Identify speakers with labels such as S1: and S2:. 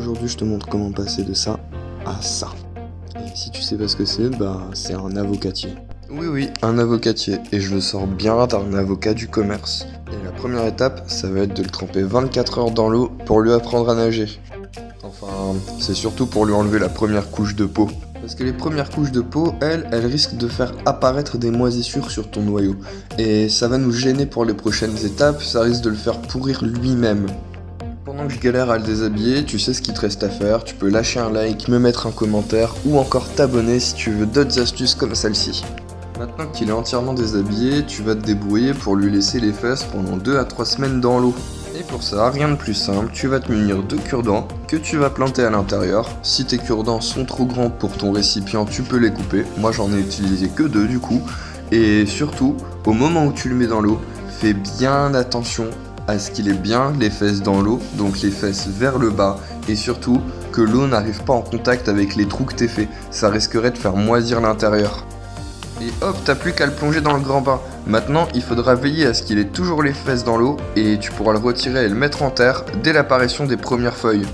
S1: Aujourd'hui, je te montre comment passer de ça à ça. Et si tu sais pas ce que c'est, c'est un avocatier. Oui, un avocatier. Et je le sors bien d'un avocat du commerce. Et la première étape, ça va être de le tremper 24 heures dans l'eau pour lui apprendre à nager. Enfin, c'est surtout pour lui enlever la première couche de peau. Parce que les premières couches de peau, elles risquent de faire apparaître des moisissures sur ton noyau. Et ça va nous gêner pour les prochaines étapes, ça risque de le faire pourrir lui-même. Pendant que je galère à le déshabiller, tu sais ce qu'il te reste à faire, tu peux lâcher un like, me mettre un commentaire ou encore t'abonner si tu veux d'autres astuces comme celle-ci. Maintenant qu'il est entièrement déshabillé, tu vas te débrouiller pour lui laisser les fesses pendant 2 à 3 semaines dans l'eau. Et pour ça, rien de plus simple, tu vas te munir de cure-dents que tu vas planter à l'intérieur. Si tes cure-dents sont trop grands pour ton récipient, tu peux les couper. Moi j'en ai utilisé que 2 du coup. Et surtout, au moment où tu le mets dans l'eau, fais bien attention à ce qu'il ait bien les fesses dans l'eau, donc les fesses vers le bas, et surtout que l'eau n'arrive pas en contact avec les trous que t'es fait, ça risquerait de faire moisir l'intérieur. Et hop, t'as plus qu'à le plonger dans le grand bain. Maintenant, il faudra veiller à ce qu'il ait toujours les fesses dans l'eau, et tu pourras le retirer et le mettre en terre dès l'apparition des premières feuilles.